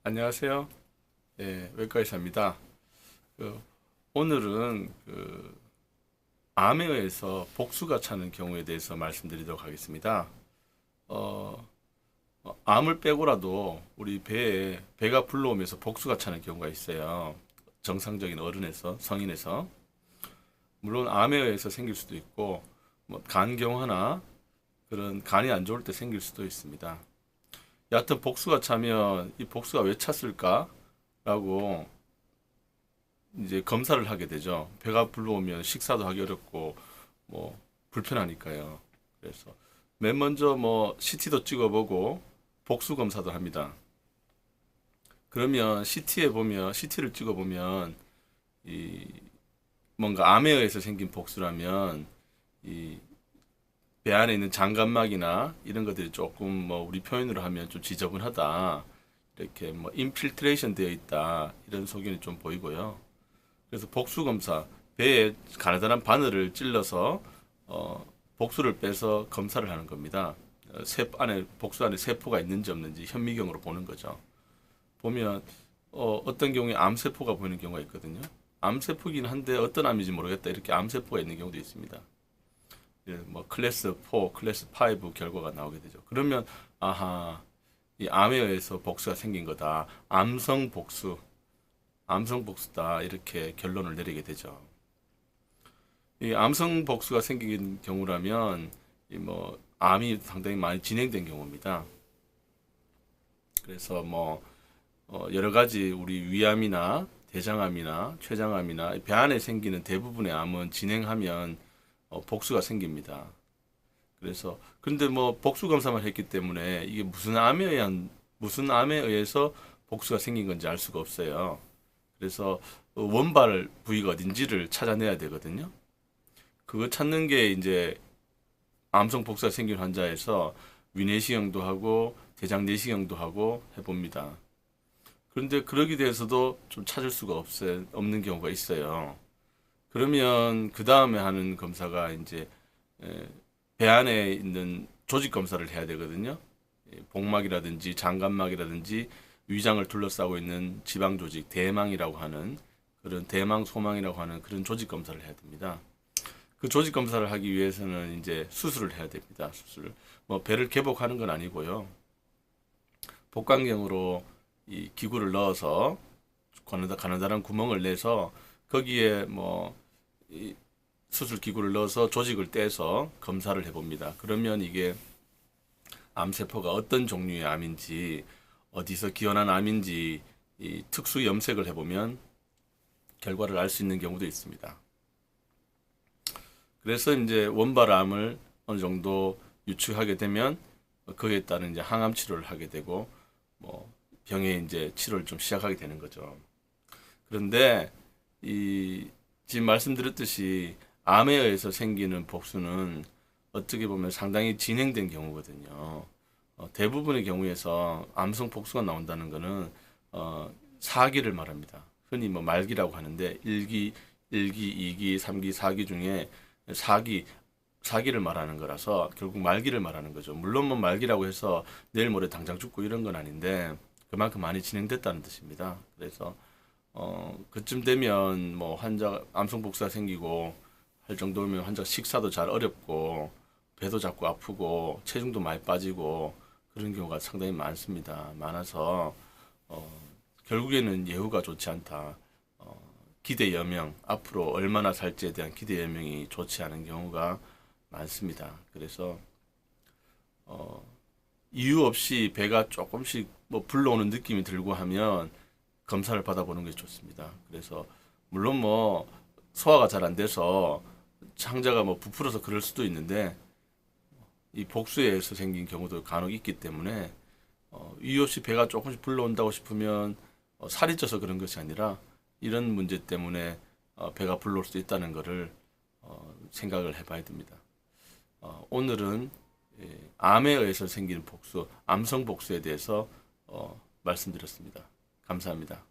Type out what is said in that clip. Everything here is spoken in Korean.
안녕하세요. 외과 의사입니다. 오늘은 암에 의해서 복수가 차는 경우에 대해서 말씀드리도록 하겠습니다. 어, 암을 빼고라도 우리 배가 불러오면서 복수가 차는 경우가 있어요. 정상적인 어른에서, 성인에서. 물론 암에 의해서 생길 수도 있고, 뭐 간경화나 그런 간이 안 좋을 때 생길 수도 있습니다. 여하튼 복수가 차면 이 복수가 왜 찼을까라고 이제 검사를 하게 되죠. 배가 불러오면 식사도 하기 어렵고 뭐 불편하니까요. 그래서 맨 먼저 뭐 CT도 찍어보고 복수 검사도 합니다. 그러면 CT를 찍어보면 이 뭔가 암에 의해서 생긴 복수라면 이 배 안에 있는 장간막이나 이런 것들이 조금 뭐 우리 표현으로 하면 좀 지저분하다. 이렇게 뭐 인필트레이션 되어 있다. 이런 소견이 좀 보이고요. 그래서 복수 검사, 배에 가느다란 바늘을 찔러서 복수를 빼서 검사를 하는 겁니다. 복수 안에 세포가 있는지 없는지 현미경으로 보는 거죠. 보면 어떤 경우에 암세포가 보이는 경우가 있거든요. 암세포긴 한데 어떤 암인지 모르겠다. 이렇게 암세포가 있는 경우도 있습니다. 뭐 클래스 4, 클래스 5 결과가 나오게 되죠. 그러면 아하, 이 암에 의해서 복수가 생긴 거다. 암성 복수다. 이렇게 결론을 내리게 되죠. 이 암성 복수가 생긴 경우라면 이 뭐 암이 상당히 많이 진행된 경우입니다. 그래서 뭐 여러 가지 우리 위암이나 대장암이나 췌장암이나 배 안에 생기는 대부분의 암은 진행하면 복수가 생깁니다. 그래서 근데 뭐 복수 검사만 했기 때문에 이게 무슨 암에 의해서 복수가 생긴 건지 알 수가 없어요. 그래서 원발 부위가 어딘지를 찾아내야 되거든요. 그거 찾는 게 이제 암성 복수가 생긴 환자에서 위내시경도 하고 대장 내시경도 하고 해봅니다. 그런데 그러기 대해서도 좀 찾을 수가 없는 경우가 있어요. 그러면 그 다음에 하는 검사가 이제 배 안에 있는 조직 검사를 해야 되거든요. 복막이라든지 장관막이라든지 위장을 둘러싸고 있는 지방 조직, 대망이라고 하는 그런 대망 소망이라고 하는 그런 조직 검사를 해야 됩니다. 그 조직 검사를 하기 위해서는 이제 수술을 해야 됩니다. 뭐 배를 개복하는 건 아니고요. 복강경으로 이 기구를 넣어서 가느다란 구멍을 내서 거기에 이 수술 기구를 넣어서 조직을 떼서 검사를 해봅니다. 그러면 이게 암세포가 어떤 종류의 암인지 어디서 기원한 암인지 이 특수 염색을 해보면 결과를 알 수 있는 경우도 있습니다. 그래서 이제 원발암을 어느 정도 유추하게 되면 거기에 따른 이제 항암 치료를 하게 되고 뭐 병의 이제 치료를 좀 시작하게 되는 거죠. 그런데 이 지금 말씀드렸듯이 암에 의해서 생기는 복수는 어떻게 보면 상당히 진행된 경우거든요. 대부분의 경우에서 암성 복수가 나온다는 것은 4기를 말합니다. 흔히 뭐 말기라고 하는데 1기, 2기, 3기, 4기 중에 4기를 말하는 거라서 결국 말기를 말하는 거죠. 물론 뭐 말기라고 해서 내일 모레 당장 죽고 이런 건 아닌데 그만큼 많이 진행됐다는 뜻입니다. 그래서 그쯤 되면 뭐 환자 암성 복수가 생기고 할 정도면 환자 식사도 잘 어렵고 배도 자꾸 아프고 체중도 많이 빠지고 그런 경우가 상당히 많아서 결국에는 예후가 좋지 않다. 기대 여명, 앞으로 얼마나 살지에 대한 기대 여명이 좋지 않은 경우가 많습니다. 그래서 이유 없이 배가 조금씩 뭐 불러오는 느낌이 들고 하면 검사를 받아보는 게 좋습니다. 그래서 물론 뭐 소화가 잘 안 돼서 창자가 뭐 부풀어서 그럴 수도 있는데 이 복수에 의해서 생긴 경우도 간혹 있기 때문에 이유 없이 배가 조금씩 불러온다고 싶으면 살이 쪄서 그런 것이 아니라 이런 문제 때문에 배가 불러올 수 있다는 것을 생각을 해봐야 됩니다. 오늘은 암에 의해서 생기는 복수, 암성 복수에 대해서 말씀드렸습니다. 감사합니다.